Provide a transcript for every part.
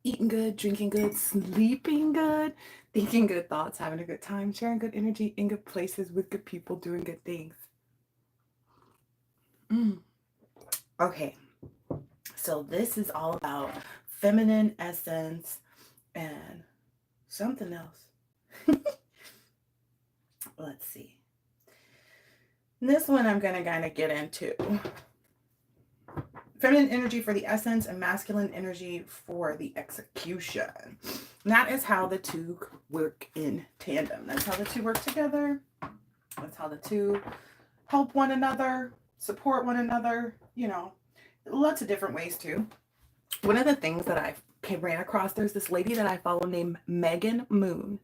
eating good, drinking good, sleeping good, thinking good thoughts, having a good time, sharing good energy in good places with good people, doing good things. Mm. Okay, so this is all about feminine essence and something else. Let's see. This one I'm going to kind of get into feminine energy for the essence and masculine energy for the execution. And that is how the two work in tandem. That's how the two work together. That's how the two help one another, support one another, lots of different ways too. One of the things that I ran across, there's this lady that I follow named Megan Moon.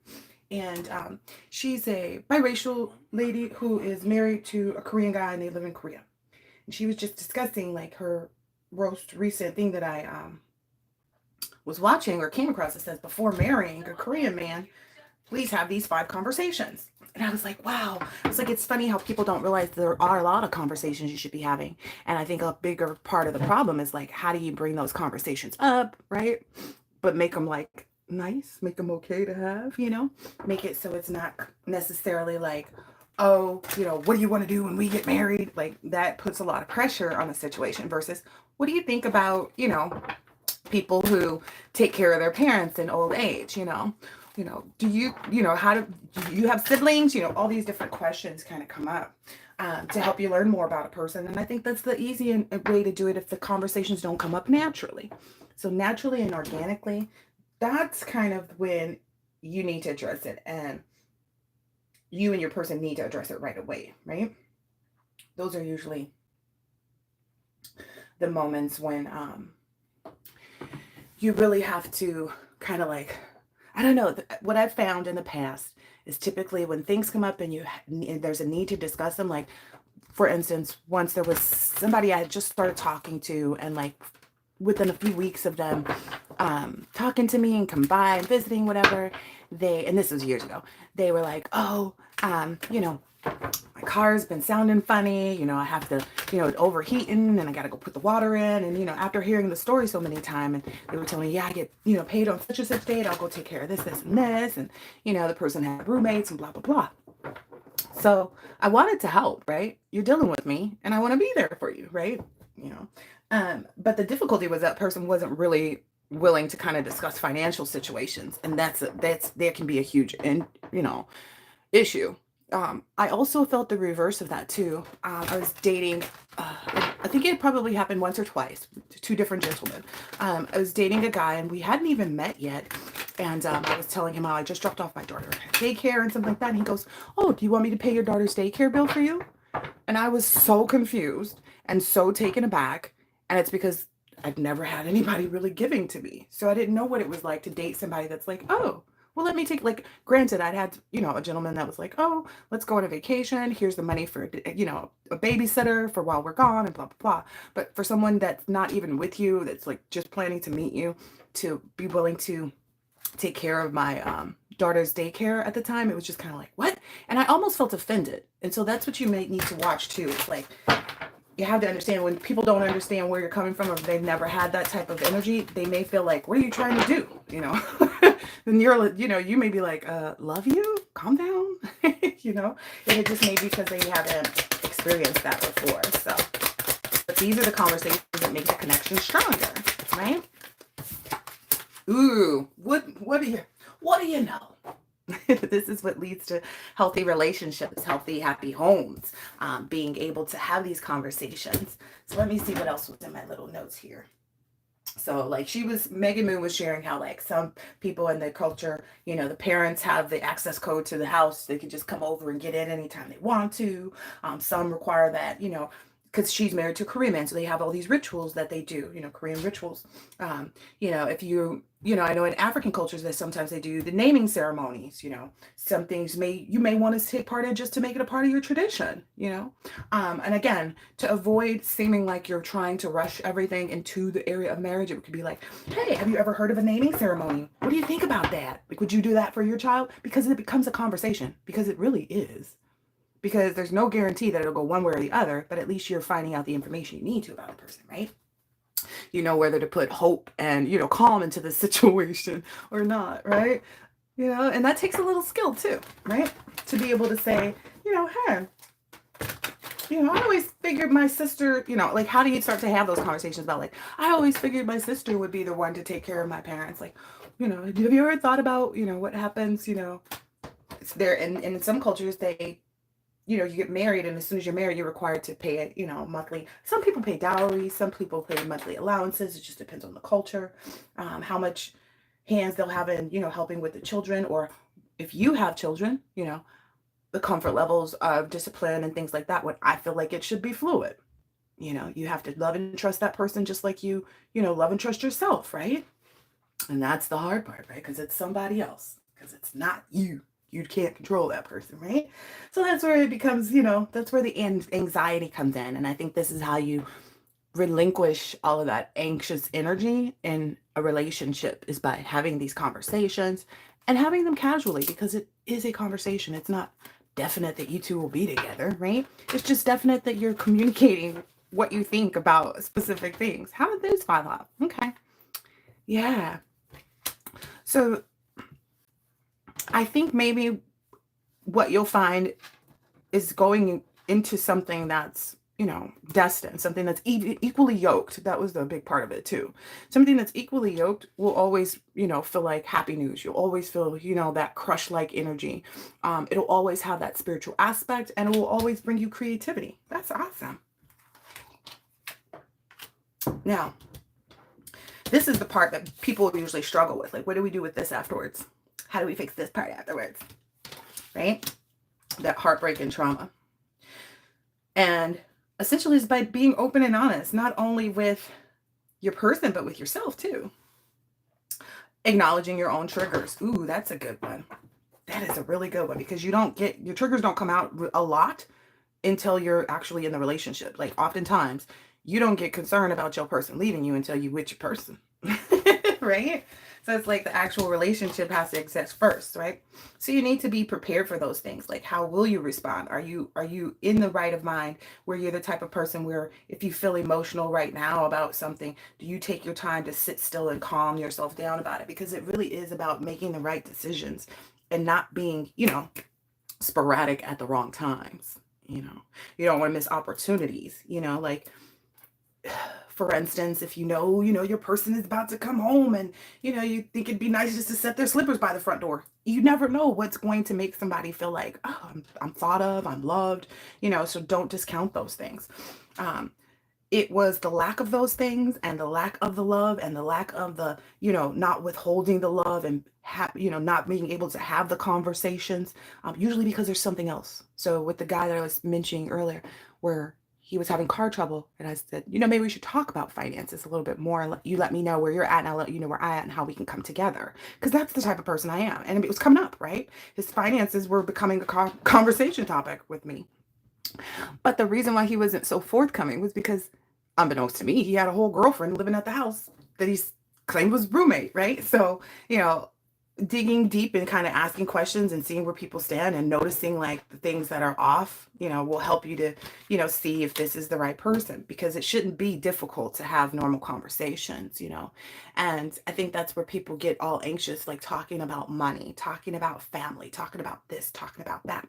And she's a biracial lady who is married to a Korean guy and they live in Korea. And she was just discussing like her most recent thing that I was watching or came across. It says, before marrying a Korean man, please have these 5 conversations. And I was like, wow. It's like, it's funny how people don't realize there are a lot of conversations you should be having. And I think a bigger part of the problem is like, how do you bring those conversations up, right? But make them like nice, make them okay to have, make it so it's not necessarily like, oh, what do you want to do when we get married? Like that puts a lot of pressure on the situation versus what do you think about, people who take care of their parents in old age, do you, do you have siblings? All these different questions kind of come up to help you learn more about a person. And I think that's the easy way to do it if the conversations don't come up naturally. So naturally and organically, that's kind of when you need to address it. And you and your person need to address it right away, right? Those are usually the moments when you really have to kind of like, I don't know, what I've found in the past is typically when things come up and there's a need to discuss them, like for instance, once there was somebody I had just started talking to, and like within a few weeks of them talking to me and come by and visiting, whatever, and this was years ago, they were like, oh, my car's been sounding funny, I have to, overheating and I got to go put the water in. And, after hearing the story so many times, and they were telling me, yeah, I get, paid on such and such date. I'll go take care of this, this, and this. And, the person had roommates and blah, blah, blah. So I wanted to help, right? You're dealing with me and I want to be there for you, right? But the difficulty was that person wasn't really willing to kind of discuss financial situations. And that can be a huge, issue. I also felt the reverse of that too. I was dating, I think it probably happened once or twice, two different gentlemen. I was dating a guy and we hadn't even met yet. And I was telling him how I just dropped off my daughter at daycare and something like that. And he goes, oh, do you want me to pay your daughter's daycare bill for you? And I was so confused and so taken aback. And it's because I've never had anybody really giving to me. So I didn't know what it was like to date somebody that's like, oh, well, let me take, like, granted, I'd had, a gentleman that was like, oh, let's go on a vacation. Here's the money for, a babysitter for while we're gone and blah, blah, blah. But for someone that's not even with you, that's like just planning to meet you, to be willing to take care of my daughter's daycare at the time, it was just kind of like, what? And I almost felt offended. And so that's what you may need to watch too. It's like, you have to understand when people don't understand where you're coming from, or if they've never had that type of energy, they may feel like, what are you trying to do? And you may be like, love you, calm down, and it just may be because they haven't experienced that before. So, but these are the conversations that make the connection stronger, right? Ooh, what do you know? This is what leads to healthy relationships, healthy, happy homes, being able to have these conversations. So let me see what else was in my little notes here. So like Megan Moon was sharing how like some people in the culture, the parents have the access code to the house. They can just come over and get in anytime they want to. Some require that, because she's married to a Korean man, so they have all these rituals that they do, Korean rituals. If I know in African cultures that sometimes they do the naming ceremonies. Some things you may want to take part in just to make it a part of your tradition. And again, to avoid seeming like you're trying to rush everything into the area of marriage, it could be like, hey, have you ever heard of a naming ceremony? What do you think about that? Like, would you do that for your child? Because it becomes a conversation, because it really is. Because there's no guarantee that it'll go one way or the other, but at least you're finding out the information you need to about a person, right? whether to put hope and, calm into the situation or not, right? And that takes a little skill too, right? To be able to say, hey, I always figured my sister, like how do you start to have those conversations about like, I always figured my sister would be the one to take care of my parents. Like, have you ever thought about, what happens, it's there in some cultures, they, you get married, and as soon as you're married, you're required to pay it, monthly. Some people pay dowry, some people pay monthly allowances. It just depends on the culture, how much hands they'll have in, helping with the children, or if you have children, the comfort levels of discipline and things like that. When I feel like it should be fluid, you have to love and trust that person just like love and trust yourself, right? And that's the hard part, right? Because it's somebody else, because it's not you. You can't control that person, right? So that's where it becomes, that's where the anxiety comes in. And I think this is how you relinquish all of that anxious energy in a relationship, is by having these conversations and having them casually, because it is a conversation. It's not definite that you two will be together, right? It's just definite that you're communicating what you think about specific things. How did those file out? Okay. Yeah. So I think maybe what you'll find is going into something that's, destined, something that's equally yoked. That was the big part of it too. Something that's equally yoked will always, feel like happy news. You'll always feel, that crush-like energy. It'll always have that spiritual aspect, and it will always bring you creativity. That's awesome. Now, this is the part that people usually struggle with. Like, what do we do with this afterwards? How do we fix this part afterwards? Right? That heartbreak and trauma. And essentially, it's by being open and honest, not only with your person, but with yourself too. Acknowledging your own triggers. Ooh, that's a good one. That is a really good one, because your triggers don't come out a lot until you're actually in the relationship. Like, oftentimes you don't get concerned about your person leaving you until you with your person. Right? So it's like the actual relationship has to exist first, right? So you need to be prepared for those things. Like, how will you respond? Are you in the right of mind, where you're the type of person where if you feel emotional right now about something, do you take your time to sit still and calm yourself down about it? Because it really is about making the right decisions and not being, sporadic at the wrong times. You don't want to miss opportunities, like, for instance, if your person is about to come home, and you think it'd be nice just to set their slippers by the front door. You never know what's going to make somebody feel like, oh, I'm thought of, I'm loved, so don't discount those things. It was the lack of those things, and the lack of the love, and the lack of the, not withholding the love, and not being able to have the conversations, usually because there's something else. So with the guy that I was mentioning earlier, where he was having car trouble, and I said, maybe we should talk about finances a little bit more, and you let me know where you're at, and I'll let you know where I am, and how we can come together, because that's the type of person I am. And it was coming up, right? His finances were becoming a conversation topic with me. But the reason why he wasn't so forthcoming was because, unbeknownst to me, he had a whole girlfriend living at the house that he claimed was roommate, right? So, digging deep and kind of asking questions and seeing where people stand and noticing like the things that are off, will help you to, see if this is the right person, because it shouldn't be difficult to have normal conversations, And I think that's where people get all anxious, like talking about money, talking about family, talking about this, talking about that.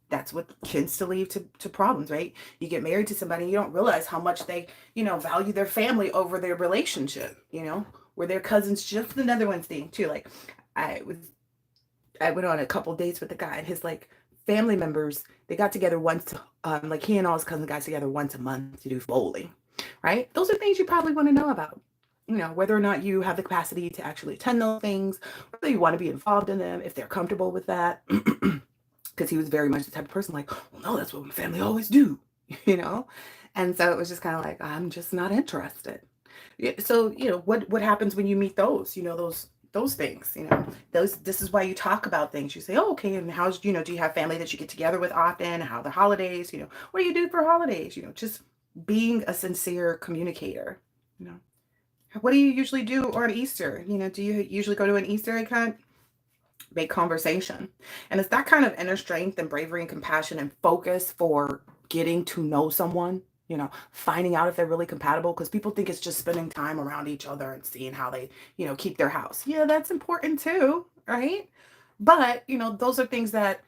That's what tends to lead to problems, right? You get married to somebody, you don't realize how much they, value their family over their relationship, where their cousins, just another one thing too. Like, I went on a couple dates with the guy, and his like family members, they got together once, like he and all his cousins got together once a month to do bowling, right? Those are things you probably want to know about, whether or not you have the capacity to actually attend those things, whether you want to be involved in them, if they're comfortable with that. Because he was very much the type of person like, well, no, that's what my family always do, And so it was just kind of like, I'm just not interested. So, what happens when you meet those, those things, this is why you talk about things. You say, oh, okay, and how's, do you have family that you get together with often? How the holidays, what do you do for holidays? Just being a sincere communicator, What do you usually do on Easter? Do you usually go to an Easter egg hunt? Make conversation. And it's that kind of inner strength and bravery and compassion and focus for getting to know someone finding out if they're really compatible, because people think it's just spending time around each other and seeing how they, keep their house. Yeah, that's important too, right? But, those are things that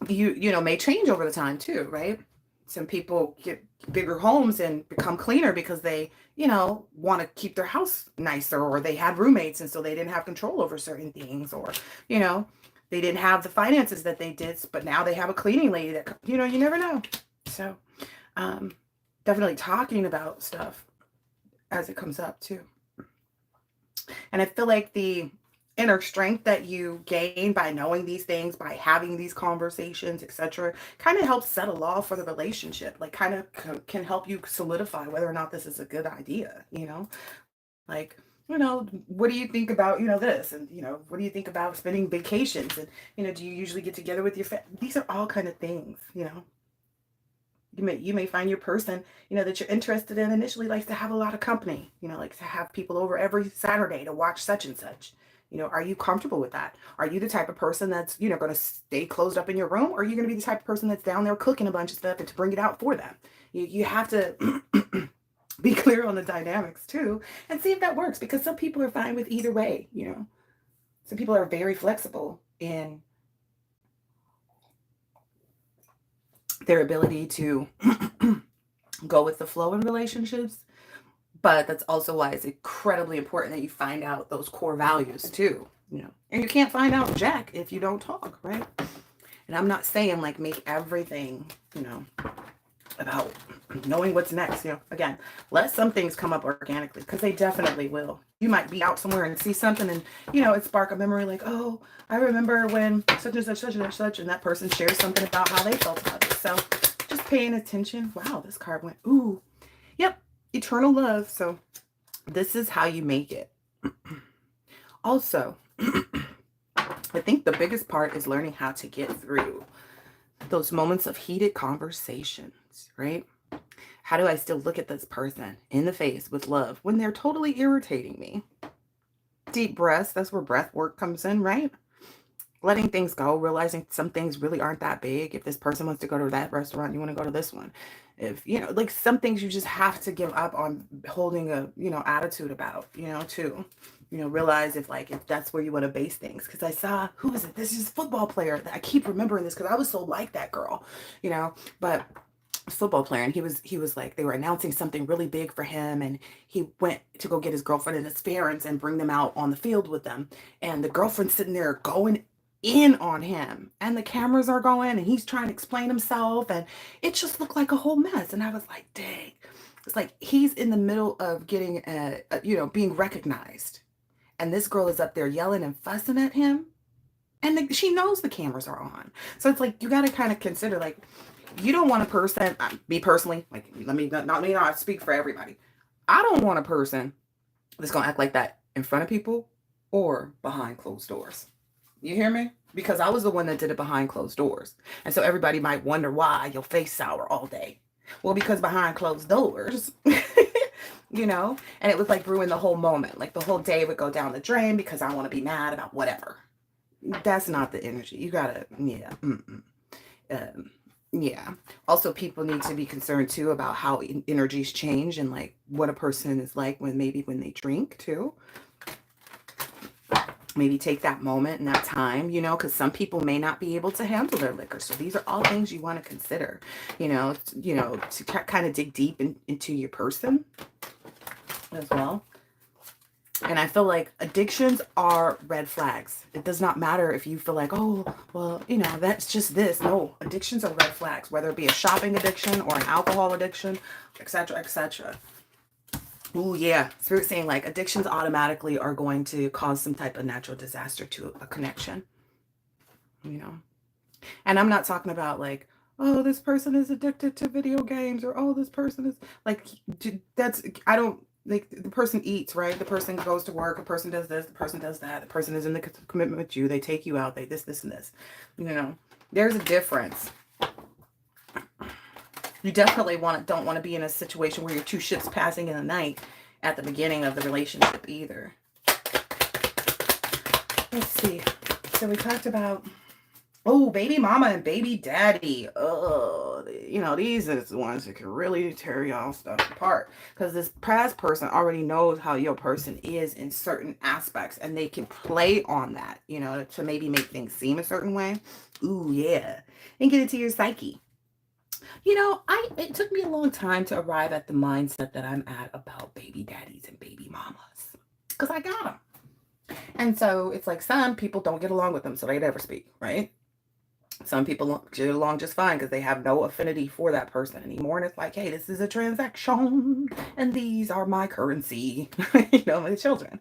may change over the time too, right? Some people get bigger homes and become cleaner because they, want to keep their house nicer, or they had roommates and so they didn't have control over certain things, or, they didn't have the finances that they did, but now they have a cleaning lady that, you never know. So, definitely talking about stuff as it comes up too. And I feel like the inner strength that you gain by knowing these things, by having these conversations, etc., kind of helps set a law for the relationship. Like, kind of can help you solidify whether or not this is a good idea. Like, what do you think about, this? And, what do you think about spending vacations? And, do you usually get together with your family? These are all kind of things, You may find your person, that you're interested in initially likes to have a lot of company, likes to have people over every Saturday to watch such and such. Are you comfortable with that? Are you the type of person that's, going to stay closed up in your room? Or are you going to be the type of person that's down there cooking a bunch of stuff and to bring it out for them? You have to be clear on the dynamics too, and see if that works, because some people are fine with either way. Some people are very flexible in their ability to go with the flow in relationships. But that's also why it's incredibly important that you find out those core values too, And you can't find out jack if you don't talk, right? And I'm not saying like make everything, about knowing what's next. Again, let some things come up organically, because they definitely will. You might be out somewhere and see something and, it spark a memory like, oh, I remember when such and such, such and such, and that person shares something about how they felt about it. So just paying attention. Wow, this card went, ooh, yep, eternal love. So this is how you make it. Also, I think the biggest part is learning how to get through those moments of heated conversations, right? How do I still look at this person in the face with love when they're totally irritating me? Deep breaths, that's where breath work comes in, right? Letting things go, realizing some things really aren't that big. If this person wants to go to that restaurant, you want to go to this one. If, like some things you just have to give up on holding a, attitude about, too. Realize if that's where you want to base things. Because I saw, who is it? This is a football player. I keep remembering this because I was so like that girl, but football player, and he was like, they were announcing something really big for him, and he went to go get his girlfriend and his parents and bring them out on the field with them, and the girlfriend's sitting there going in on him, and the cameras are going, and he's trying to explain himself, and it just looked like a whole mess. And I was like, dang, it's like he's in the middle of getting being recognized, and this girl is up there yelling and fussing at him, and she knows the cameras are on. So it's like, you got to kind of consider, like, you don't want a person, me personally, like, let me not speak for everybody. I don't want a person that's going to act like that in front of people or behind closed doors. You hear me? Because I was the one that did it behind closed doors. And so everybody might wonder why your face sour all day. Well, because behind closed doors, and it was like ruin the whole moment. Like the whole day would go down the drain because I want to be mad about whatever. That's not the energy. You gotta, yeah. Yeah. Also, people need to be concerned too about how energies change, and like what a person is like when they drink too. Maybe take that moment and that time, because some people may not be able to handle their liquor. So these are all things you want to consider, to kind of dig deep into your person as well. And I feel like addictions are red flags. It does not matter if you feel like, oh, well, that's just this. No, addictions are red flags, whether it be a shopping addiction or an alcohol addiction, etc., etc. Oh, yeah. Spirit saying like addictions automatically are going to cause some type of natural disaster to a connection, And I'm not talking about like, oh, this person is addicted to video games, or, oh, this person is like, I don't, like, the person eats, right? The person goes to work, the person does this, the person does that, the person is in the commitment with you, they take you out, they this, and this, there's a difference. You definitely don't want to be in a situation where you're two ships passing in the night at the beginning of the relationship either. Let's see. So we talked about Oh, baby mama and baby daddy. Oh, these are the ones that can really tear y'all stuff apart. Because this past person already knows how your person is in certain aspects, and they can play on that, to maybe make things seem a certain way. Ooh, yeah. And get into your psyche. It took me a long time to arrive at the mindset that I'm at about baby daddies and baby mamas. Because I got them. And so it's like some people don't get along with them, so they never speak, right? Some people get along just fine because they have no affinity for that person anymore. And it's like, hey, this is a transaction and these are my currency, my children.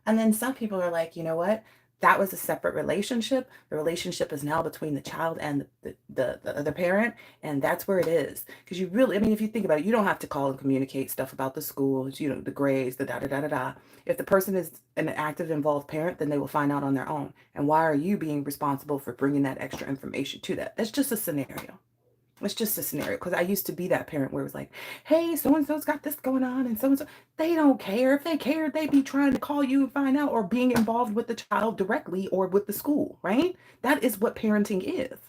And then some people are like, you know what? That was a separate relationship. The relationship is now between the child and the other parent. And that's where it is. Because you really, I mean, if you think about it, you don't have to call and communicate stuff about the schools, the grades, the da da da da da. If the person is an active, involved parent, then they will find out on their own. And why are you being responsible for bringing that extra information to that? That's just a scenario. It's just a scenario because I used to be that parent where it was like, hey, so and so's got this going on, and so and so. They don't care. If they cared, they'd be trying to call you and find out, or being involved with the child directly or with the school, right? That is what parenting is.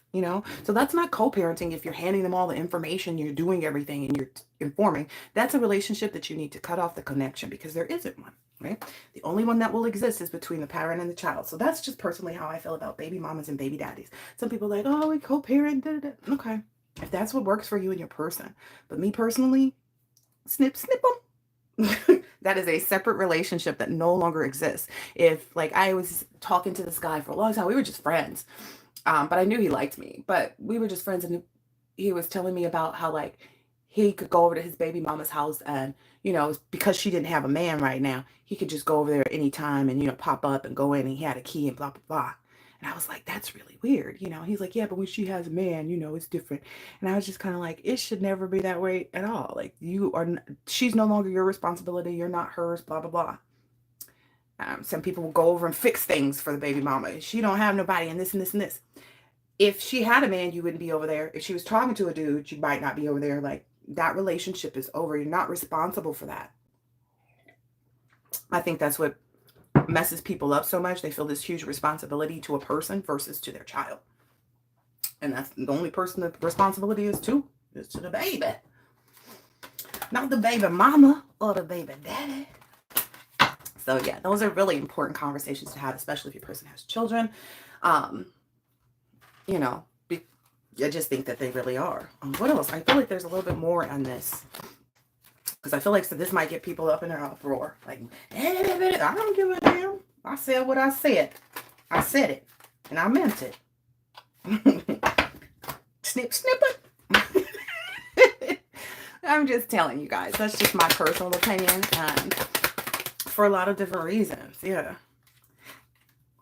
So that's not co parenting if you're handing them all the information, you're doing everything, and you're informing. That's a relationship that you need to cut off the connection because there isn't one, right? The only one that will exist is between the parent and the child. So that's just personally how I feel about baby mamas and baby daddies. Some people are like, oh, we co parent. Okay. If that's what works for you and your person. But me personally, snip, snip them. That is a separate relationship that no longer exists. If, like, I was talking to this guy for a long time, we were just friends. But I knew he liked me. But we were just friends, and he was telling me about how, like, he could go over to his baby mama's house and, because she didn't have a man right now, he could just go over there anytime and, pop up and go in, and he had a key and blah, blah, blah. And I was like, that's really weird. He's like, yeah, but when she has a man, it's different. And I was just kind of like, it should never be that way at all. Like, she's no longer your responsibility. You're not hers, blah, blah, blah. Some people will go over and fix things for the baby mama. She don't have nobody and this and this and this. If she had a man, you wouldn't be over there. If she was talking to a dude, you might not be over there. Like, that relationship is over. You're not responsible for that. I think that's what messes people up so much. They feel this huge responsibility to a person versus to their child. And that's the only person the responsibility is to the baby. Not the baby mama or the baby daddy. So yeah, those are really important conversations to have, especially if your person has children. You know, I just think that they really are. What else? I feel like there's a little bit more on this. Because I feel like this might get people up in their uproar. Like, I don't give a damn. I said what I said. I said it. And I meant it. Snip, snip it. I'm just telling you guys. That's just my personal opinion. And for a lot of different reasons. Yeah.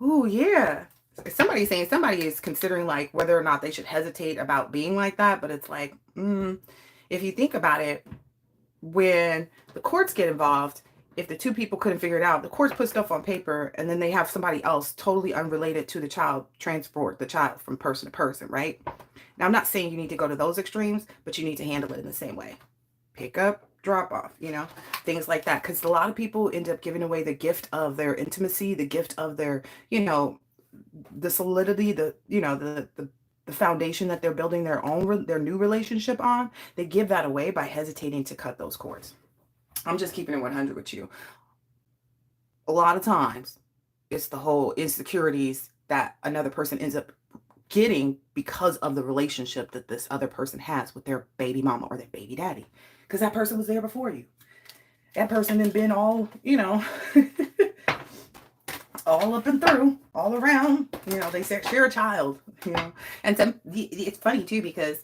Ooh, yeah. Somebody's saying somebody is considering like whether or not they should hesitate about being like that. But it's like, if you think about it, when the courts get involved, if the two people couldn't figure it out, the courts put stuff on paper and then they have somebody else totally unrelated to the child transport the child from person to person, right? Now, I'm not saying you need to go to those extremes, but you need to handle it in the same way. Pick up, drop off, things like that. Because a lot of people end up giving away the gift of their intimacy, the gift of their, the solidity, the foundation that they're building their new relationship on. They give that away by hesitating to cut those cords. I'm just keeping it 100 with you. A lot of times it's the whole insecurities that another person ends up getting because of the relationship that this other person has with their baby mama or their baby daddy, because that person was there before you. That person had been all all up and through, all around, they said share a child, and it's funny too, because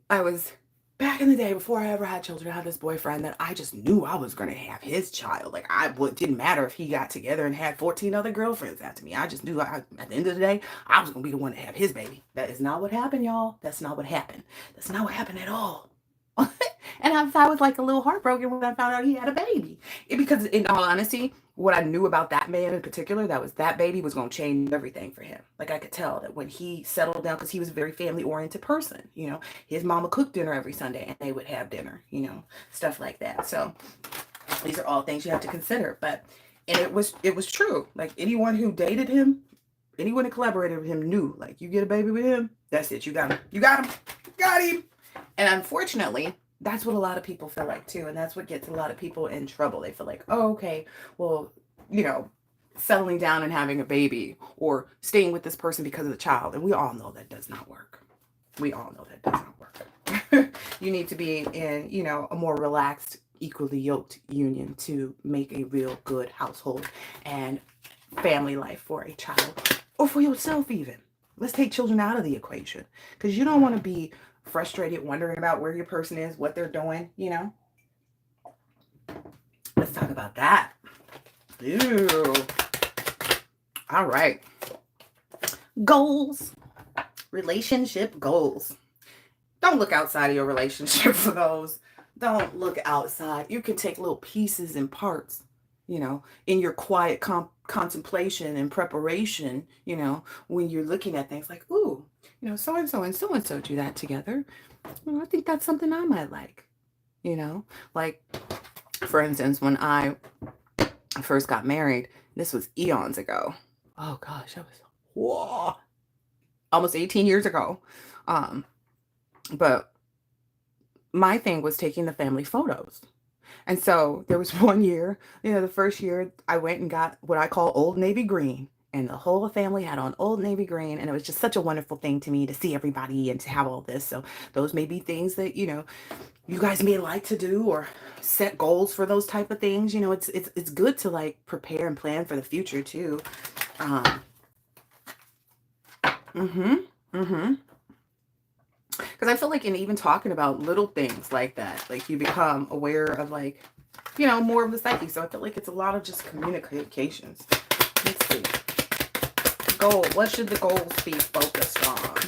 I was back in the day before I ever had children, I had this boyfriend that I just knew I was going to have his child. Like, didn't matter if he got together and had 14 other girlfriends after me. I just knew at the end of the day, I was going to be the one to have his baby. That is not what happened, y'all. That's not what happened. That's not what happened at all. And I was like a little heartbroken when I found out he had a baby. Because in all honesty, what I knew about that man in particular, that baby was going to change everything for him. Like, I could tell that when he settled down, because he was a very family-oriented person, his mama cooked dinner every Sunday and they would have dinner, stuff like that. So these are all things you have to consider. And it was true. Like, anyone who dated him, anyone that collaborated with him knew, like, you get a baby with him, that's it. You got him. You got him. Got him. And unfortunately, that's what a lot of people feel like too. And that's what gets a lot of people in trouble. They feel like, oh, okay, well, settling down and having a baby or staying with this person because of the child. And we all know that does not work. We all know that does not work. You need to be in, a more relaxed, equally yoked union to make a real good household and family life for a child or for yourself even. Let's take children out of the equation because you don't want to be frustrated wondering about where your person is, what they're doing, Let's talk about that. Ew. All right. Goals. Relationship goals. Don't look outside of your relationship for those. Don't look outside. You can take little pieces and parts, in your quiet contemplation and preparation, when you're looking at things like, ooh, so-and-so and so-and-so do that together. I think that's something I might like, like, for instance, when I first got married, this was eons ago. Oh gosh, that was almost 18 years ago. But my thing was taking the family photos. And so there was one year, the first year I went and got what I call Old Navy green. And the whole family had on Old Navy green. And it was just such a wonderful thing to me to see everybody and to have all this. So those may be things that, you guys may like to do or set goals for those type of things. It's good to like prepare and plan for the future too. Because I feel like in even talking about little things like that, like you become aware of like, more of the psyche. So I feel like it's a lot of just communications. Let's see. Goal. What should the goals be focused on?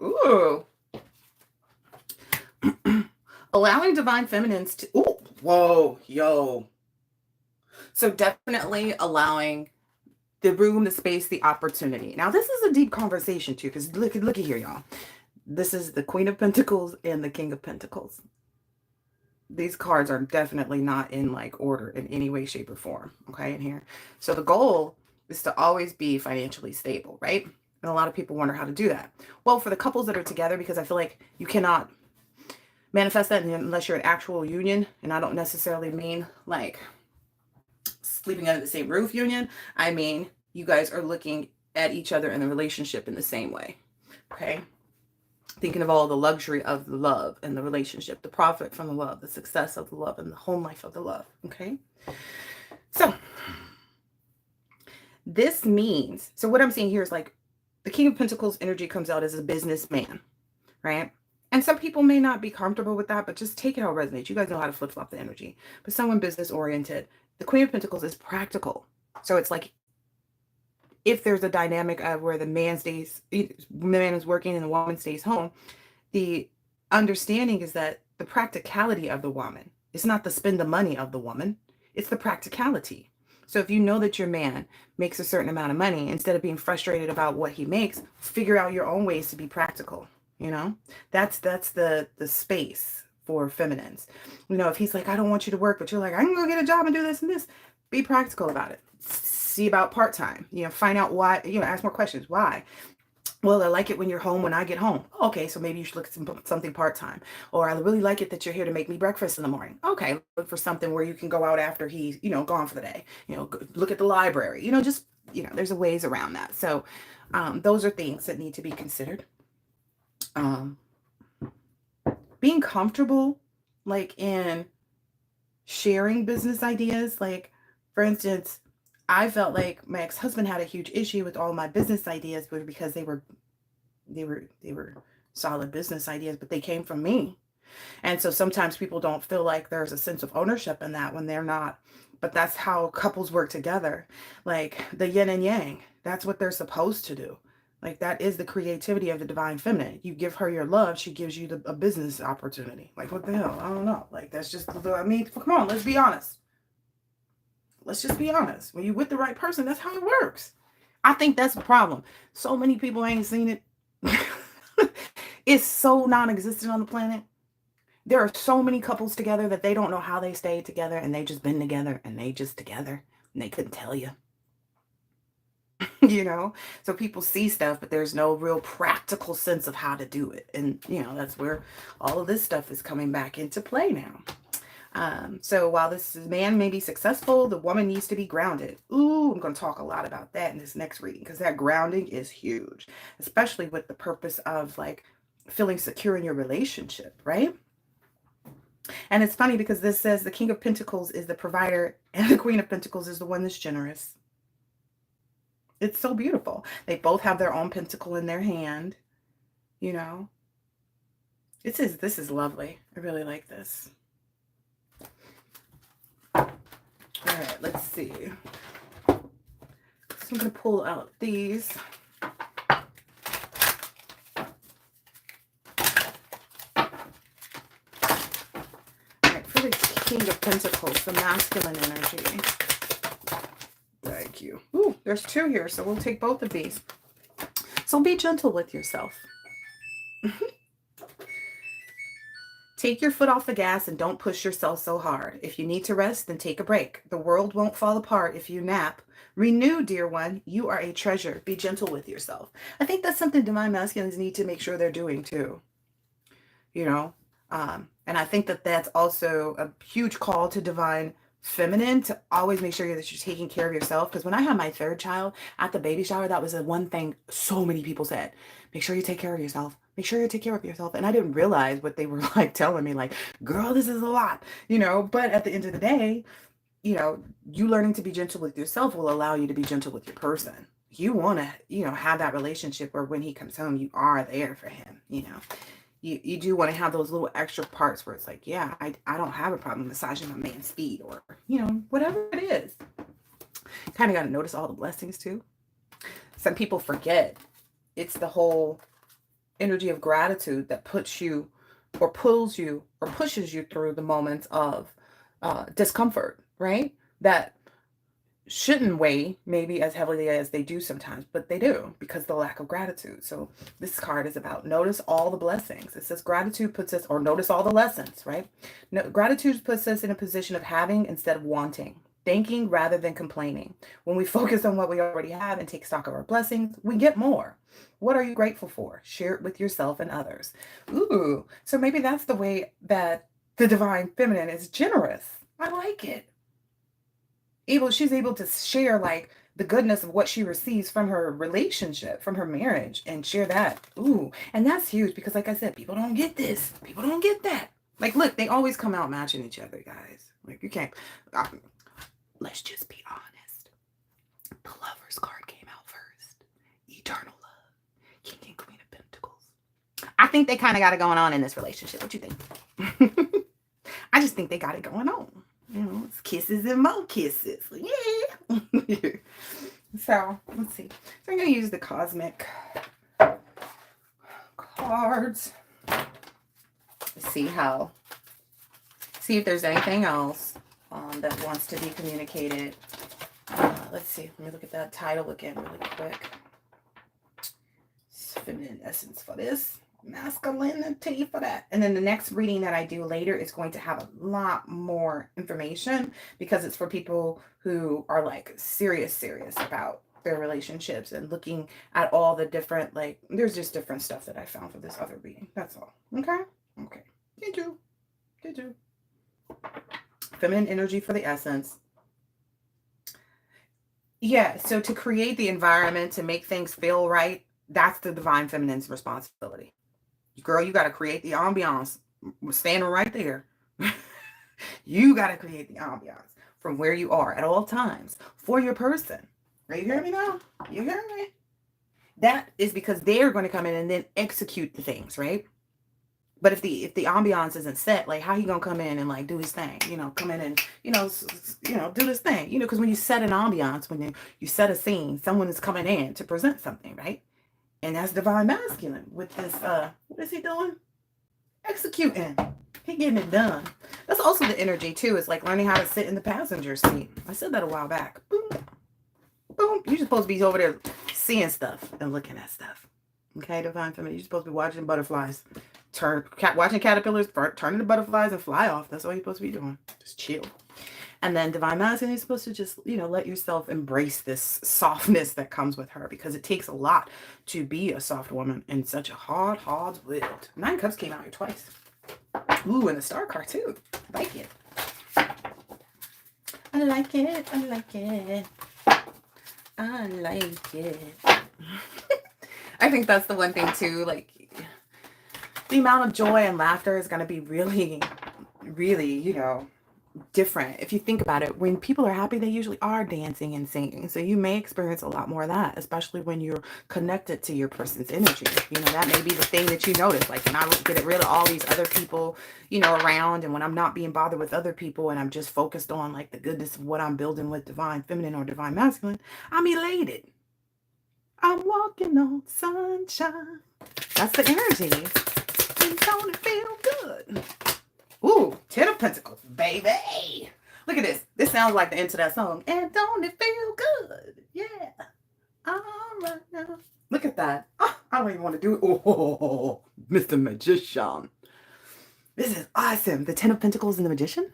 Ooh. Allowing divine feminines to, ooh, whoa, yo. So definitely allowing the room, the space, the opportunity. Now, this is a deep conversation too, because look at here, y'all. This is the Queen of Pentacles and the King of Pentacles. These cards are definitely not in like order in any way, shape, or form. Okay, in here. So the goal is to always be financially stable, right? And a lot of people wonder how to do that. Well, for the couples that are together, because I feel like you cannot manifest that unless you're an actual union. And I don't necessarily mean like sleeping under the same roof union. I mean, you guys are looking at each other in the relationship in the same way. Okay. Thinking of all the luxury of the love and the relationship, the profit from the love, the success of the love, and the home life of the love. Okay. So this means, so what I'm seeing here is like the King of Pentacles energy comes out as a businessman, right? And some people may not be comfortable with that, but just take it how it resonates. You guys know how to flip-flop the energy. But someone business-oriented. The Queen of Pentacles is practical. So it's like if there's a dynamic of where the man is working and the woman stays home, the understanding is that the practicality of the woman, it's not the spend the money of the woman, it's the practicality. So if you know that your man makes a certain amount of money, instead of being frustrated about what he makes, figure out your own ways to be practical. That's the space for feminines. If he's like, I don't want you to work, but you're like, I'm gonna go get a job and do this and this, be practical about it. See about part-time, find out why, ask more questions. Why? Well, I like it when you're home when I get home. Okay, so maybe you should look at something part-time. Or I really like it that you're here to make me breakfast in the morning. Okay, look for something where you can go out after he's, gone for the day. Look at the library. There's a ways around that. So those are things that need to be considered. Being comfortable, like in sharing business ideas. Like, for instance, I felt like my ex-husband had a huge issue with all my business ideas, but because they were solid business ideas, but they came from me. And so sometimes people don't feel like there's a sense of ownership in that when they're not. But that's how couples work together. Like the yin and yang. That's what they're supposed to do. Like that is the creativity of the divine feminine. You give her your love, she gives you a business opportunity. Like what the hell? I don't know. Like that's just, come on, let's be honest. Let's just be honest. When you're with the right person, that's how it works. I think that's the problem. So many people ain't seen it. It's so non-existent on the planet. There are so many couples together that they don't know how they stayed together, and they just been together and they just together and they couldn't tell you. you know? So people see stuff, but there's no real practical sense of how to do it. And, that's where all of this stuff is coming back into play now. So while this man may be successful, the woman needs to be grounded. Ooh, I'm going to talk a lot about that in this next reading because that grounding is huge, especially with the purpose of like feeling secure in your relationship, right? And it's funny because this says the King of Pentacles is the provider and the Queen of Pentacles is the one that's generous. It's so beautiful. They both have their own pentacle in their hand, This is lovely. I really like this. All right, let's see. So I'm going to pull out these. King of Pentacles, the masculine energy. Thank you. Ooh, there's two here, so we'll take both of these. So be gentle with yourself. Take your foot off the gas and don't push yourself so hard. If you need to rest, then take a break. The world won't fall apart if you nap. Renew, dear one. You are a treasure. Be gentle with yourself. I think that's something divine masculines need to make sure they're doing too. And I think that that's also a huge call to divine feminine to always make sure that you're taking care of yourself. Because when I had my third child at the baby shower, that was the one thing so many people said. Make sure you take care of yourself. Make sure you take care of yourself. And I didn't realize what they were like telling me, like, girl, this is a lot, But at the end of the day, you learning to be gentle with yourself will allow you to be gentle with your person. You want to, have that relationship where when he comes home, you are there for him, You do want to have those little extra parts where it's like, yeah, I don't have a problem massaging my man's feet or, whatever it is. Kind of got to notice all the blessings too. Some people forget it's the whole energy of gratitude that puts you or pulls you or pushes you through the moments of discomfort, right? That shouldn't weigh maybe as heavily as they do sometimes, but they do because of the lack of gratitude. So this card is about notice all the blessings. It says gratitude puts us, or notice all the lessons, right? No, gratitude puts us in a position of having instead of wanting, thanking rather than complaining. When we focus on what we already have and take stock of our blessings, we get more. What are you grateful for? Share it with yourself and others. Ooh, so maybe that's the way that the divine feminine is generous. I like it. She's able to share like the goodness of what she receives from her relationship, from her marriage, and share that. Ooh, and that's huge because like I said, people don't get this. People don't get that. Like, look, they always come out matching each other, guys. Like, you can't, let's just be honest. The Lovers card came out first. Eternal love. King and Queen of Pentacles. I think they kind of got it going on in this relationship. What you think? I just think they got it going on. It's kisses and more kisses. Yeah. So, let's see. So, I'm going to use the cosmic cards. See if there's anything else that wants to be communicated. Let's see. Let me look at that title again really quick. Feminine essence for this. Masculinity for that. And then the next reading that I do later is going to have a lot more information because it's for people who are like serious about their relationships and looking at all the different, like, there's just different stuff that I found for this other reading. That's all. Okay. Did you? Feminine energy for the essence. Yeah. So to create the environment, to make things feel right, that's the divine feminine's responsibility. Girl, you got to create the ambiance. We're standing right there. You got to create the ambiance from where you are at all times for your person. Are you hearing me now? You hearing me? That is because they're going to come in and then execute the things, right? But if the ambiance isn't set, like how he gonna come in and like do his thing, come in and do this thing, because when you set an ambiance, when you set a scene, someone is coming in to present something, right? And that's divine masculine with this, what is he doing? Executing. He getting it done. That's also the energy too. It's like learning how to sit in the passenger seat. I said that a while back. Boom. Boom. You're supposed to be over there seeing stuff and looking at stuff. Okay, divine feminine. You're supposed to be watching butterflies. Watching caterpillars turn into butterflies and fly off. That's what you're supposed to be doing. Just chill. And then divine masculine, you're supposed to just, let yourself embrace this softness that comes with her, because it takes a lot to be a soft woman in such a hard world. Nine Cups came out here twice. Ooh, and the Star card too. I like it. I like it. I like it. I like it. I think that's the one thing too, like the amount of joy and laughter is going to be really, really, different. If you think about it, when people are happy, they usually are dancing and singing. So you may experience a lot more of that, especially when you're connected to your person's energy. That may be the thing that you notice. Like when I get rid of all these other people, around, and when I'm not being bothered with other people and I'm just focused on like the goodness of what I'm building with divine feminine or divine masculine, I'm elated. I'm walking on sunshine. That's the energy. And don't it feel good? Ooh, 10 of Pentacles, baby. Look at this. This sounds like the end to that song. And don't it feel good? Yeah. All right now. Look at that. Oh, I don't even want to do it. Oh, Mr. Magician. This is awesome. The 10 of Pentacles and the Magician?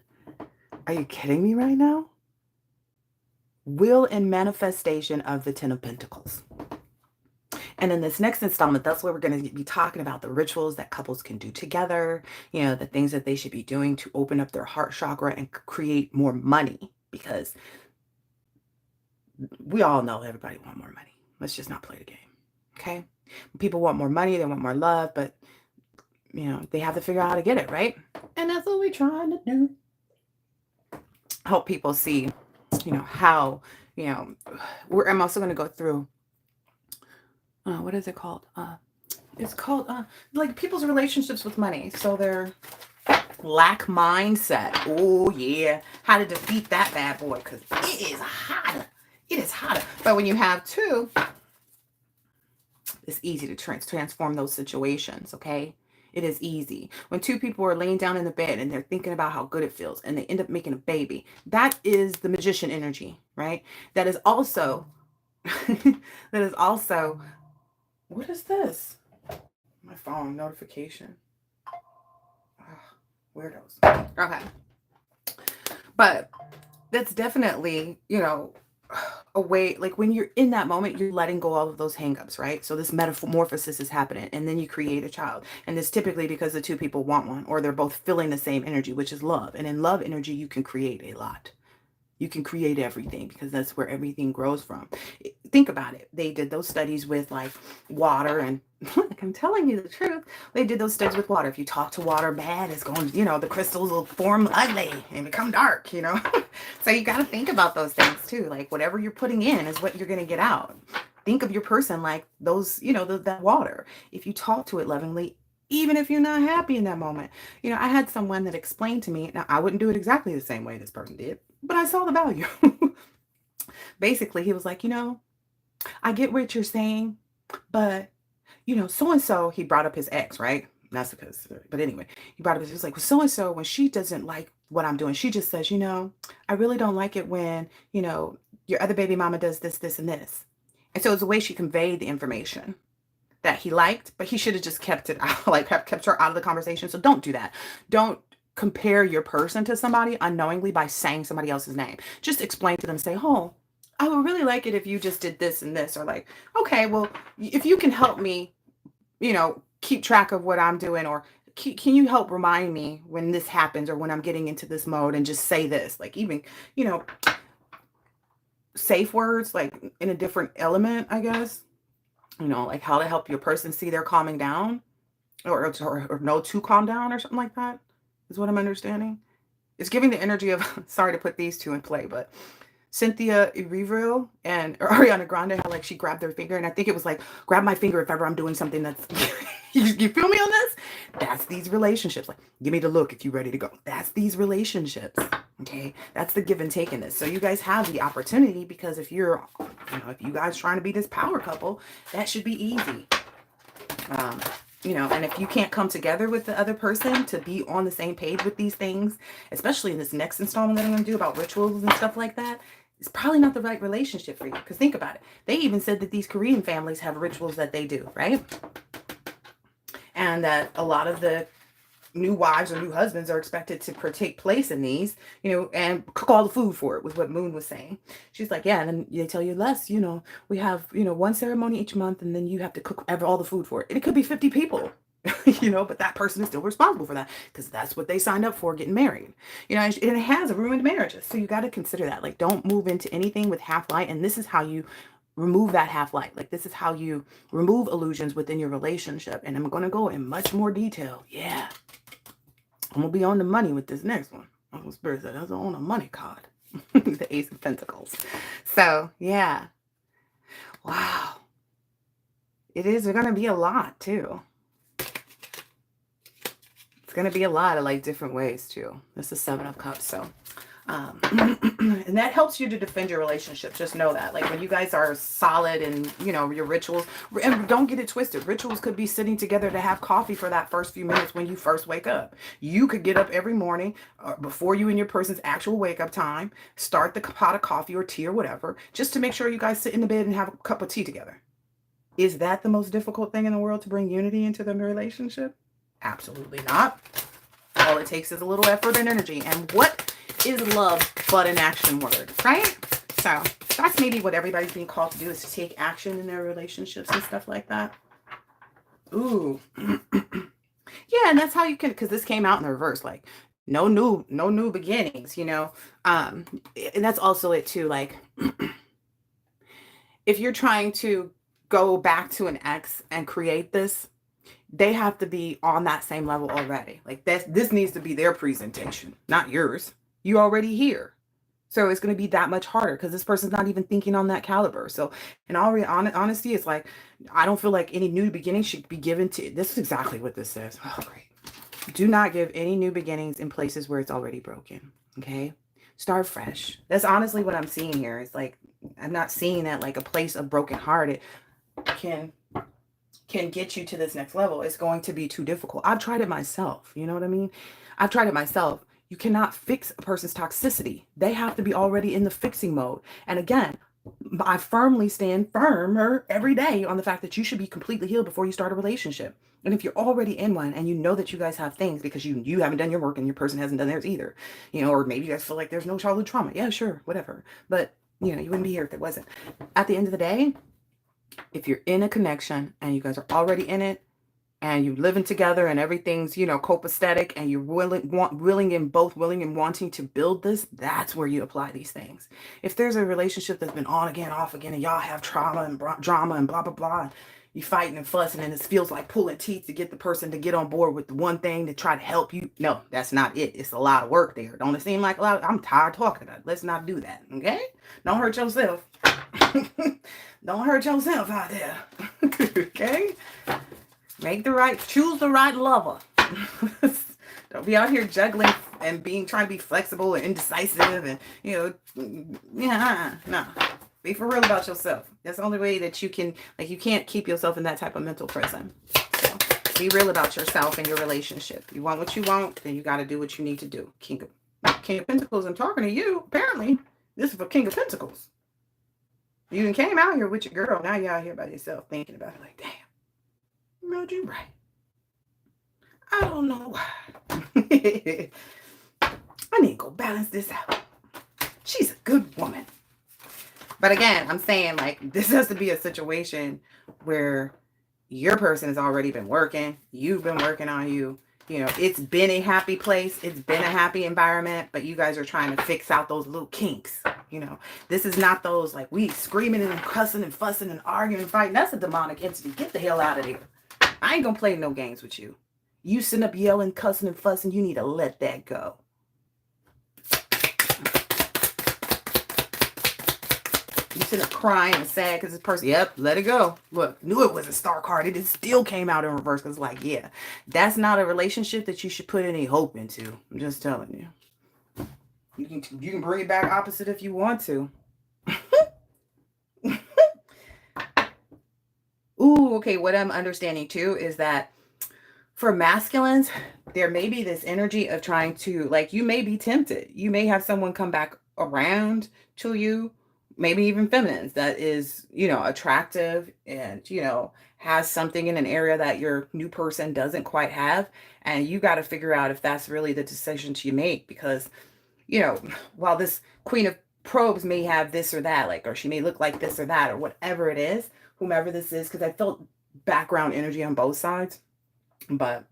Are you kidding me right now? Will and manifestation of the 10 of Pentacles. And in this next installment, that's where we're going to be talking about the rituals that couples can do together, the things that they should be doing to open up their heart chakra and create more money, because we all know everybody wants more money. Let's just not play the game. Okay. When people want more money, they want more love, but they have to figure out how to get it, right? And that's what we're trying to do. Help people see, how, I'm also going to go through what is it called? It's called like people's relationships with money. So their lack mindset. Oh yeah, how to defeat that bad boy, because it is hotter. It is hotter. But when you have two, it's easy to transform those situations. Okay, it is easy. When two people are laying down in the bed and they're thinking about how good it feels, and they end up making a baby, that is the magician energy, right? That is also what is this? My phone notification. Weirdos. Okay. But that's definitely, a way, like when you're in that moment, you're letting go all of those hangups, right? So this metamorphosis is happening, and then you create a child. And it's typically because the two people want one, or they're both feeling the same energy, which is love. And in love energy, you can create a lot. You can create everything, because that's where everything grows from. Think about it. They did those studies with like water, and like I'm telling you the truth, they did those studies with water. If you talk to water bad, it's going, the crystals will form ugly and become dark, So you got to think about those things too. Like whatever you're putting in is what you're going to get out. Think of your person like those, that water. If you talk to it lovingly, even if you're not happy in that moment. I had someone that explained to me, now I wouldn't do it exactly the same way this person did, but I saw the value. Basically, he was like, I get what you're saying, but, so-and-so, he brought up his ex, right? That's because, but anyway, he brought up, he was like, well, so-and-so, when she doesn't like what I'm doing, she just says, I really don't like it when, your other baby mama does this, this, and this. And so it's a way she conveyed the information that he liked, but he should have just kept it out, like kept her out of the conversation. So don't do that. Don't compare your person to somebody unknowingly by saying somebody else's name. Just explain to them, say, oh, I would really like it if you just did this and this, or like, okay, well, if you can help me, keep track of what I'm doing, or can you help remind me when this happens, or when I'm getting into this mode, and just say this, like even, safe words, like in a different element, I guess. Like how to help your person see they're calming down, or know to calm down, or something like that, is what I'm understanding. It's giving the energy of, sorry to put these two in play, but Cynthia Erivo and Ariana Grande, how like she grabbed their finger, and I think it was like, grab my finger if ever I'm doing something that's, you feel me on this? That's these relationships. Like, give me the look if you're ready to go. That's these relationships. Okay, that's the give and take in this. So you guys have the opportunity, because if you're, if you guys trying to be this power couple, that should be easy. And if you can't come together with the other person to be on the same page with these things, especially in this next installment that I'm going to do about rituals and stuff like that, it's probably not the right relationship for you. Because think about it. They even said that these Korean families have rituals that they do, right? And that a lot of the new wives or new husbands are expected to partake place in these, and cook all the food for it, was what Moon was saying. She's like, yeah, and then they tell you, less, we have, one ceremony each month, and then you have to cook all the food for it. And it could be 50 people. But that person is still responsible for that because that's what they signed up for, getting married. And it has ruined marriages. So you got to consider that. Like, don't move into anything with half light. And this is how you remove that half light. Like, this is how you remove illusions within your relationship. And I'm going to go in much more detail. Yeah. I'm going to be on the money with this next one. Uncle Spirit said, that's on a money card. The Ace of Pentacles. So, yeah. Wow. It is going to be a lot, too. It's going to be a lot of like different ways too. This is 7 of Cups. So, and that helps you to defend your relationship. Just know that, like, when you guys are solid and, your rituals, and don't get it twisted. Rituals could be sitting together to have coffee for that first few minutes when you first wake up. You could get up every morning before you and your person's actual wake up time, start the pot of coffee or tea or whatever, just to make sure you guys sit in the bed and have a cup of tea together. Is that the most difficult thing in the world to bring unity into the relationship? Absolutely not. All it takes is a little effort and energy. And what is love but an action word, right? So that's maybe what everybody's being called to do, is to take action in their relationships and stuff like that. Ooh. Yeah, and that's how you can, because this came out in the reverse, like no new beginnings, and that's also it too. Like, if you're trying to go back to an ex and create this, they have to be on that same level already. Like, this needs to be their presentation, not yours. You already here. So it's going to be that much harder because this person's not even thinking on that caliber. So in all honesty, it's like, I don't feel like any new beginning should be given to, this is exactly what this says. Oh, great. Do not give any new beginnings in places where it's already broken. Okay. Start fresh. That's honestly what I'm seeing here. It's like, I'm not seeing that like a place of broken hearted can get you to this next level. It's going to be too difficult. I've tried it myself. You know what I mean? I've tried it myself. You cannot fix a person's toxicity. They have to be already in the fixing mode. And again, I firmly stand firmer every day on the fact that you should be completely healed before you start a relationship. And if you're already in one and you know that you guys have things because you haven't done your work and your person hasn't done theirs either, or maybe you guys feel like there's no childhood trauma. Yeah, sure, whatever. But, you wouldn't be here if it wasn't. At the end of the day, if you're in a connection and you guys are already in it and you're living together and everything's, copacetic, and you're willing and wanting to build this, that's where you apply these things. If there's a relationship that's been on again, off again, and y'all have trauma and drama and blah, blah, blah, and you fighting and fussing and it feels like pulling teeth to get the person to get on board with the one thing to try to help you. No, that's not it. It's a lot of work there. Don't it seem like a lot? I'm tired talking about it. Let's not do that. Okay? Don't hurt yourself. Don't hurt yourself out there. Okay? Choose the right lover. Don't be out here juggling and trying to be flexible and indecisive and, no. Be for real about yourself. That's the only way that you can, you can't keep yourself in that type of mental prison. So be real about yourself and your relationship. You want what you want, then you got to do what you need to do. King of Pentacles, I'm talking to you. Apparently, this is for King of Pentacles. You came out here with your girl. Now you're out here by yourself thinking about it like, damn, Rod, you right. I don't know why. I need to go balance this out. She's a good woman. But again, I'm saying, this has to be a situation where your person has already been working. You've been working on you. It's been a happy place. It's been a happy environment, but you guys are trying to fix out those little kinks. This is not those, we screaming and cussing and fussing and arguing and fighting. That's a demonic entity. Get the hell out of there. I ain't gonna play no games with you. You sitting up yelling, cussing and fussing, you need to let that go. You sitting up crying and sad because this person, yep, let it go. Look, knew it was a star card. It still came out in reverse because, yeah, that's not a relationship that you should put any hope into. I'm just telling you. You can bring it back opposite if you want to. Ooh, okay, what I'm understanding too is that for masculines, there may be this energy of trying to, you may be tempted. You may have someone come back around to you, maybe even feminines, that is, attractive and, has something in an area that your new person doesn't quite have. And you got to figure out if that's really the decision to make, because, while this Queen of Probes may have this or that, like, or she may look like this or that, or whatever it is, whomever this is, because I felt background energy on both sides. But,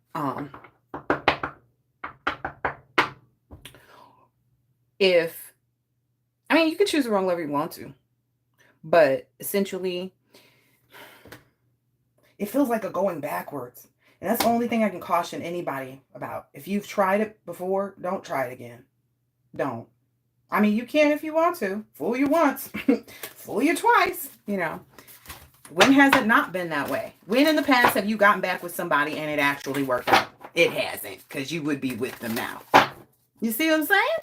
you can choose the wrong lover you want to, but essentially, it feels like a going backwards. And that's the only thing I can caution anybody about. If you've tried it before, don't try it again. Don't. You can if you want to. Fool you once, fool you twice, When has it not been that way? When in the past have you gotten back with somebody and it actually worked out? It hasn't, because you would be with them now. You see what I'm saying?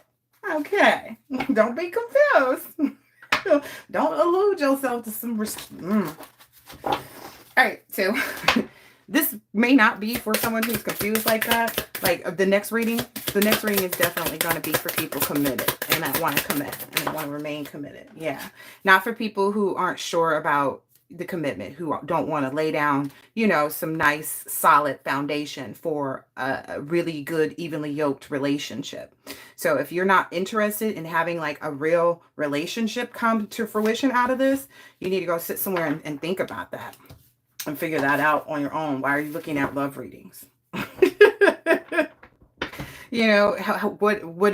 Okay. Don't be confused. Don't allude yourself to some All right, so this may not be for someone who's confused like that. Like the next reading is definitely going to be for people committed and that want to commit and want to remain committed. Yeah. Not for people who aren't sure about the commitment, who don't want to lay down, some nice solid foundation for a really good, evenly yoked relationship. So if you're not interested in having like a real relationship come to fruition out of this, you need to go sit somewhere and think about that and figure that out on your own. Why are you looking at love readings? What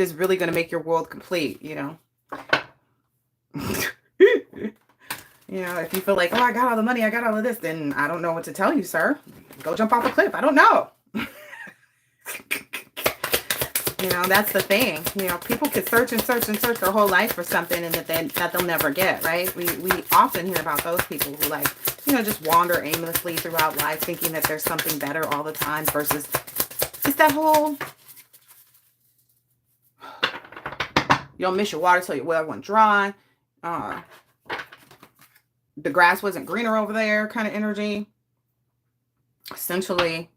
is really going to make your world complete, if you feel like, oh, I got all the money, I got all of this, then I don't know what to tell you, sir. Go jump off a cliff. I don't know. That's the thing. People could search and search and search their whole life for something and that they'll never get, right? We often hear about those people who just wander aimlessly throughout life thinking that there's something better all the time, versus it's that whole, you don't miss your water till your well went dry. The grass wasn't greener over there kind of energy. Essentially,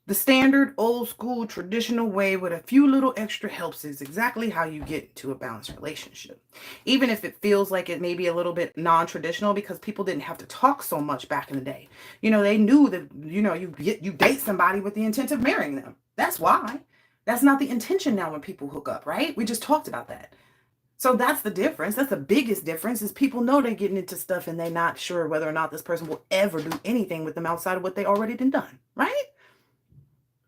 the standard, old school, traditional way with a few little extra helps is exactly how you get to a balanced relationship. Even if it feels like it may be a little bit non-traditional, because people didn't have to talk so much back in the day. They knew that, you date somebody with the intent of marrying them. That's why. That's not the intention now when people hook up, right? We just talked about that. So that's the difference. That's the biggest difference, is people know they're getting into stuff and they're not sure whether or not this person will ever do anything with them outside of what they already done, right?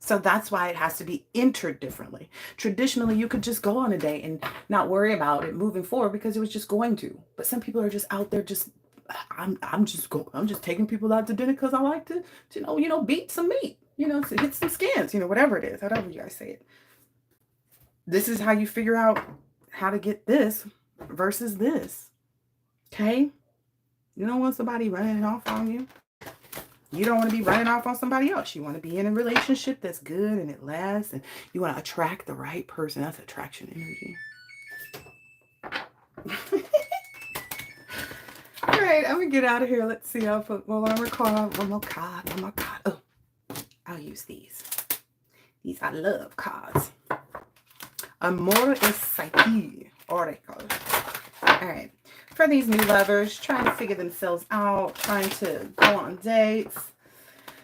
So that's why it has to be entered differently. Traditionally, you could just go on a date and not worry about it moving forward because it was just going to. But some people are just out there I'm just taking people out to dinner because I like to, beat some meat, to hit some skins, whatever it is, however you guys say it. This is how you figure out how to get this versus this. Okay? You don't want somebody running off on you. You don't want to be running off on somebody else. You want to be in a relationship that's good and it lasts, and you want to attract the right person. That's attraction energy. All right, I'm going to get out of here. Let's see. I'll put one more card. Oh, I'll use these. These I love cards. Amor es Psyche Oracle. All right. For these new lovers trying to figure themselves out, trying to go on dates,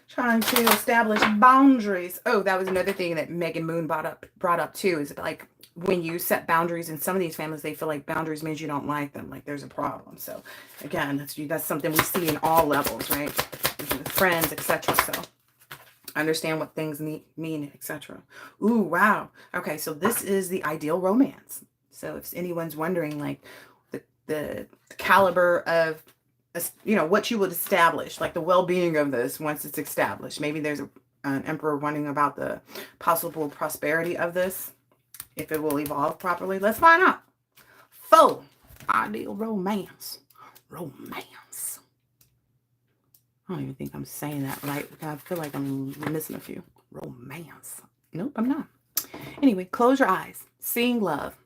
trying to establish boundaries. Oh, that was another thing that Megan Moon brought up too, is like when you set boundaries in some of these families, they feel like boundaries means you don't like them, like there's a problem. So again, that's something we see in all levels, right? Friends, etc. So understand what things mean, etc. Ooh, wow. Okay, so this is the ideal romance. So if anyone's wondering, like the caliber of, what you would establish, like the well-being of this once it's established. Maybe there's an emperor wondering about the possible prosperity of this, if it will evolve properly. Let's find out. Faux ideal romance. Romance. I don't even think I'm saying that right. I feel like I'm missing a few. Romance. Nope, I'm not. Anyway, close your eyes. Seeing love.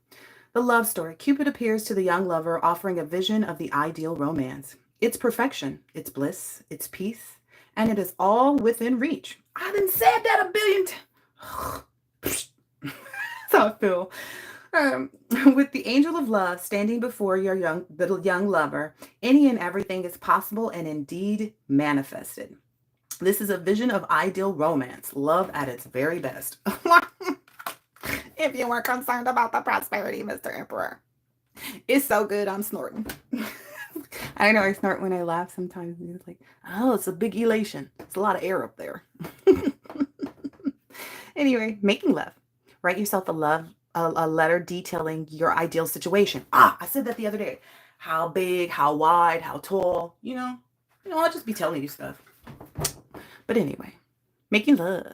The love story. Cupid appears to the young lover, offering a vision of the ideal romance. It's perfection, it's bliss, it's peace, and it is all within reach. I done said that a billion times. That's how I feel. Um, with the angel of love standing before your young lover, any and everything is possible and indeed manifested. This is a vision of ideal romance, love at its very best. If you weren't concerned about the prosperity, Mr. Emperor. It's so good, I'm snorting. I know I snort when I laugh sometimes. It's like, oh, it's a big elation. It's a lot of air up there. Anyway, making love. Write yourself a letter detailing your ideal situation. I said that the other day. How big, how wide, how tall, I'll just be telling you stuff. But anyway, making love.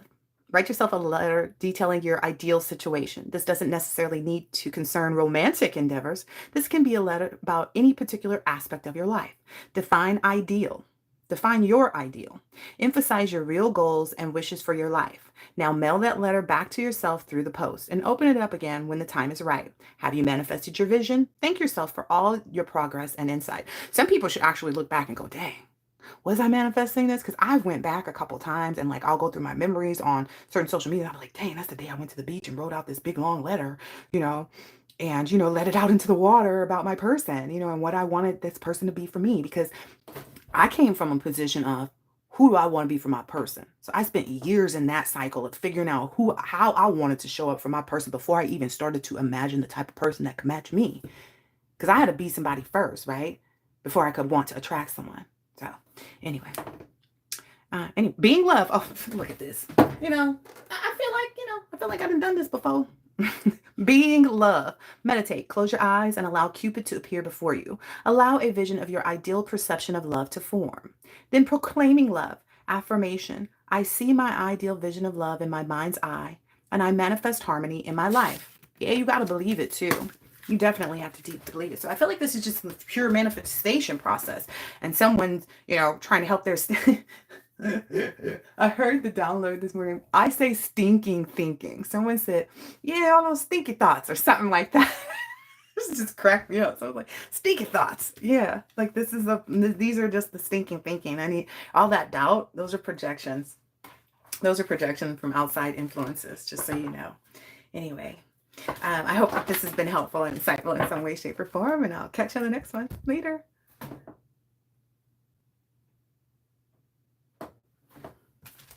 Write yourself a letter detailing your ideal situation. This doesn't necessarily need to concern romantic endeavors. This can be a letter about any particular aspect of your life. Define ideal. Define your ideal. Emphasize your real goals and wishes for your life. Now mail that letter back to yourself through the post and open it up again when the time is right. Have you manifested your vision? Thank yourself for all your progress and insight. Some people should actually look back and go, dang, was I manifesting this? Because I went back a couple times and I'll go through my memories on certain social media. I'm like, dang, that's the day I went to the beach and wrote out this big long letter, and, let it out into the water about my person, and what I wanted this person to be for me. Because I came from a position of who do I want to be for my person? So I spent years in that cycle of figuring out how I wanted to show up for my person before I even started to imagine the type of person that could match me. Because I had to be somebody first, right? Before I could want to attract someone. So anyway, being love. Oh, look at this. I feel like I've done this before. Being love. Meditate. Close your eyes and allow Cupid to appear before you. Allow a vision of your ideal perception of love to form. Then proclaiming love. Affirmation. I see my ideal vision of love in my mind's eye, and I manifest harmony in my life. Yeah, you got to believe it too. You definitely have to deeply believe it. So I feel like this is just the pure manifestation process. And someone's, trying to help their... I heard the download this morning. I say stinking thinking. Someone said, yeah, all those stinky thoughts or something like that. This just cracked me up. So I was like, stinky thoughts. Yeah. Like these are just the stinking thinking. I need all that doubt. Those are projections. Those are projections from outside influences, just so you know. Anyway, I hope this has been helpful and insightful in some way, shape, or form, and I'll catch you on the next one. Later.